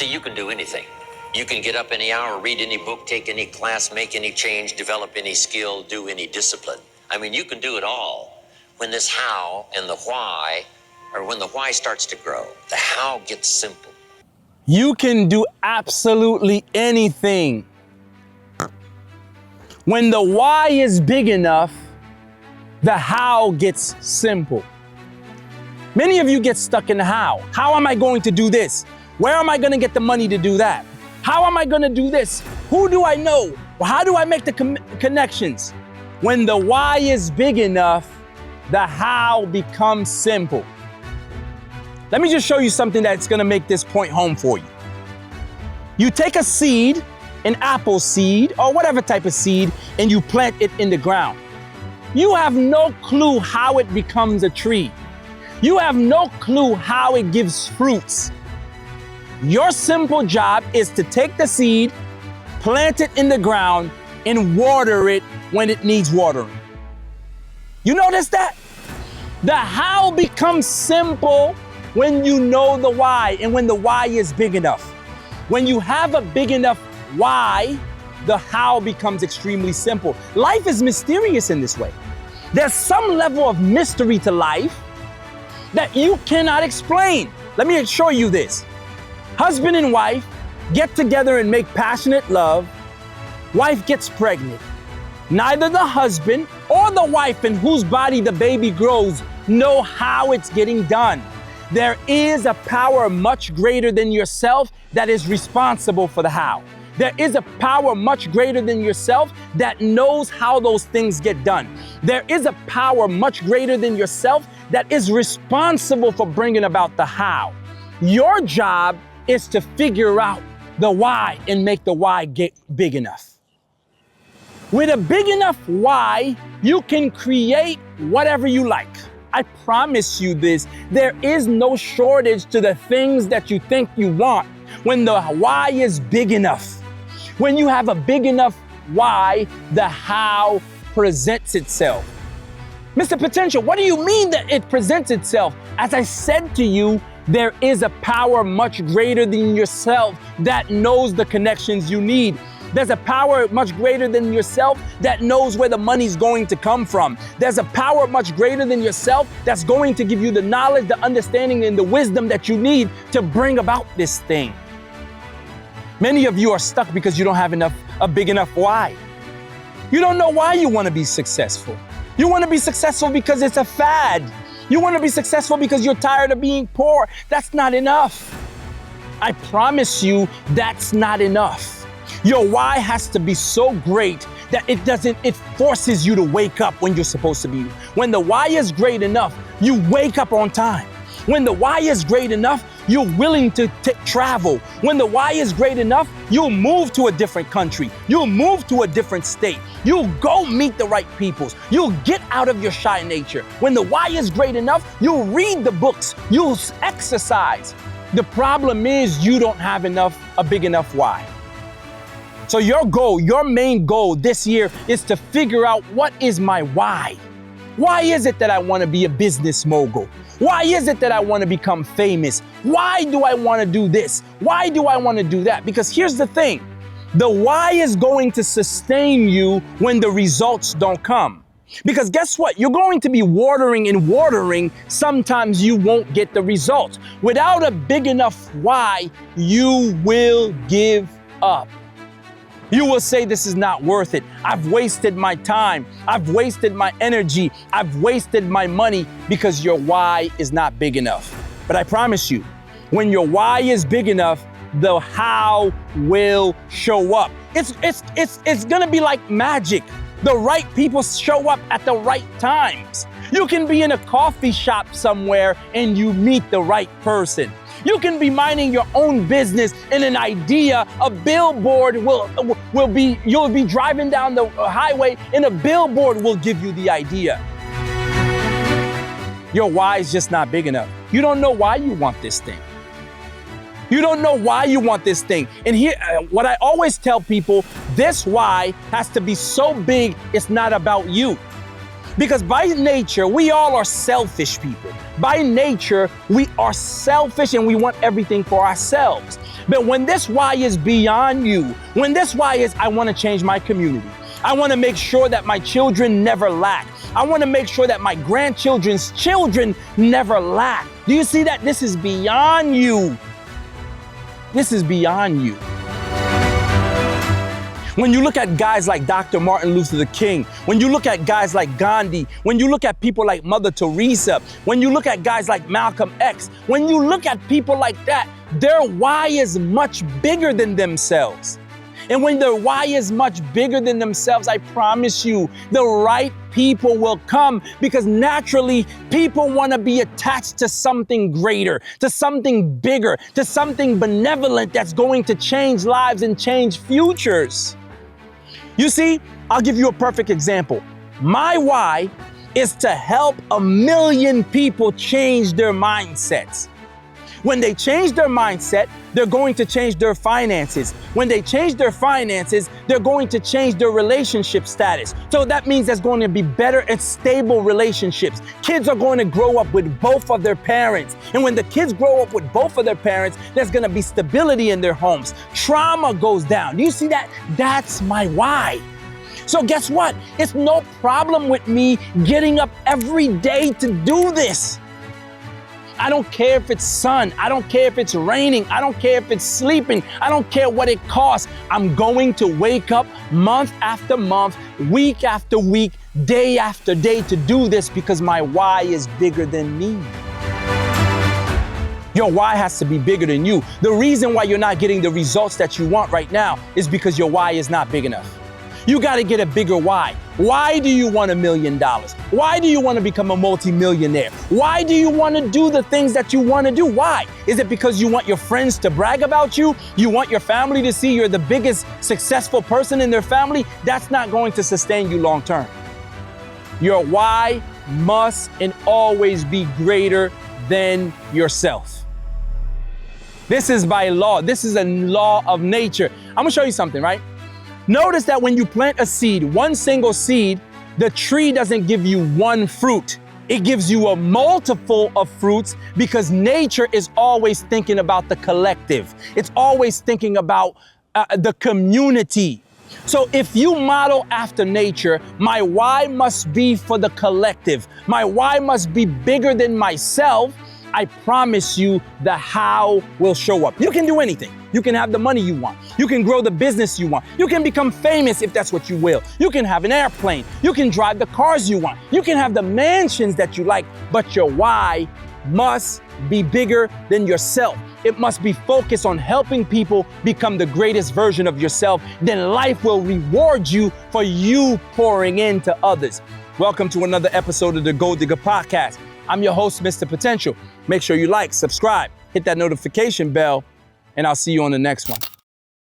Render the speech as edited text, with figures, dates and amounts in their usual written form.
See, you can do anything. You can get up any hour, read any book, take any class, make any change, develop any skill, do any discipline. I mean, you can do it all. When this how and the why, or when the why starts to grow, the how gets simple. You can do absolutely anything. When the why is big enough, the how gets simple. Many of you get stuck in the how. How am I going to do this? Where am I going to get the money to do that? How am I going to do this? Who do I know? How do I make the connections? When the why is big enough, the how becomes simple. Let me just show you something that's going to make this point home for you. You take a seed, an apple seed, or whatever type of seed, and you plant it in the ground. You have no clue how it becomes a tree. You have no clue how it gives fruits. Your simple job is to take the seed, plant it in the ground, and water it when it needs watering. You notice that? The how becomes simple when you know the why and when the why is big enough. When you have a big enough why, the how becomes extremely simple. Life is mysterious in this way. There's some level of mystery to life that you cannot explain. Let me assure you this. Husband and wife get together and make passionate love. Wife gets pregnant. Neither the husband or the wife in whose body the baby grows know how it's getting done. There is a power much greater than yourself that is responsible for the how. There is a power much greater than yourself that knows how those things get done. There is a power much greater than yourself that is responsible for bringing about the how. Your job is to figure out the why and make the why get big enough. With a big enough why, you can create whatever you like. I promise you this, there is no shortage to the things that you think you want when the why is big enough. When you have a big enough why, the how presents itself. Mr. Potential, what do you mean that it presents itself? As I said to you, there is a power much greater than yourself that knows the connections you need. There's a power much greater than yourself that knows where the money's going to come from. There's a power much greater than yourself that's going to give you the knowledge, the understanding, and the wisdom that you need to bring about this thing. Many of you are stuck because you don't have a big enough why. You don't know why you want to be successful. You want to be successful because it's a fad. You want to be successful because you're tired of being poor. That's not enough. I promise you, that's not enough. Your why has to be so great that it forces you to wake up when you're supposed to be. When the why is great enough, you wake up on time. When the why is great enough, you're willing to travel. When the why is great enough, you'll move to a different country. You'll move to a different state. You'll go meet the right peoples. You'll get out of your shy nature. When the why is great enough, you'll read the books. You'll exercise. The problem is you don't have a big enough why. So your goal, your main goal this year is to figure out, what is my why? Why is it that I want to be a business mogul? Why is it that I want to become famous? Why do I want to do this? Why do I want to do that? Because here's the thing, the why is going to sustain you when the results don't come. Because guess what? You're going to be watering and watering. Sometimes you won't get the results. Without a big enough why, you will give up. You will say, this is not worth it. I've wasted my time. I've wasted my energy. I've wasted my money, because your why is not big enough. But I promise you, when your why is big enough, the how will show up. It's gonna be like magic. The right people show up at the right times. You can be in a coffee shop somewhere and you meet the right person. You can be minding your own business and an idea, a billboard you'll be driving down the highway and a billboard will give you the idea. Your why is just not big enough. You don't know why you want this thing. You don't know why you want this thing. And here, what I always tell people, this why has to be so big, it's not about you. Because by nature, we all are selfish people. By nature, we are selfish and we want everything for ourselves. But when this why is beyond you, when this why is, I want to change my community. I want to make sure that my children never lack. I want to make sure that my grandchildren's children never lack. Do you see that? This is beyond you. This is beyond you. When you look at guys like Dr. Martin Luther King, when you look at guys like Gandhi, when you look at people like Mother Teresa, when you look at guys like Malcolm X, when you look at people like that, their why is much bigger than themselves. And when their why is much bigger than themselves, I promise you, the right people will come, because naturally people want to be attached to something greater, to something bigger, to something benevolent that's going to change lives and change futures. You see, I'll give you a perfect example. My why is to help 1 million people change their mindsets. When they change their mindset, they're going to change their finances. When they change their finances, they're going to change their relationship status. So that means there's going to be better and stable relationships. Kids are going to grow up with both of their parents. And when the kids grow up with both of their parents, there's going to be stability in their homes. Trauma goes down. Do you see that? That's my why. So guess what? It's no problem with me getting up every day to do this. I don't care if it's sun. I don't care if it's raining. I don't care if it's sleeping. I don't care what it costs. I'm going to wake up month after month, week after week, day after day to do this, because my why is bigger than me. Your why has to be bigger than you. The reason why you're not getting the results that you want right now is because your why is not big enough. You got to get a bigger why. Why do you want $1 million? Why do you want to become a multimillionaire? Why do you want to do the things that you want to do? Why? Is it because you want your friends to brag about you? You want your family to see you're the biggest successful person in their family? That's not going to sustain you long term. Your why must and always be greater than yourself. This is by law. This is a law of nature. I'm going to show you something, right? Notice that when you plant a seed, one single seed, the tree doesn't give you one fruit. It gives you a multiple of fruits, because nature is always thinking about the collective. It's always thinking about the community. So if you model after nature, my why must be for the collective. My why must be bigger than myself. I promise you the how will show up. You can do anything. You can have the money you want. You can grow the business you want. You can become famous if that's what you will. You can have an airplane. You can drive the cars you want. You can have the mansions that you like, but your why must be bigger than yourself. It must be focused on helping people become the greatest version of yourself. Then life will reward you for you pouring into others. Welcome to another episode of the Gold Digger Podcast. I'm your host, Mr. Potential. Make sure you like, subscribe, hit that notification bell, and I'll see you on the next one.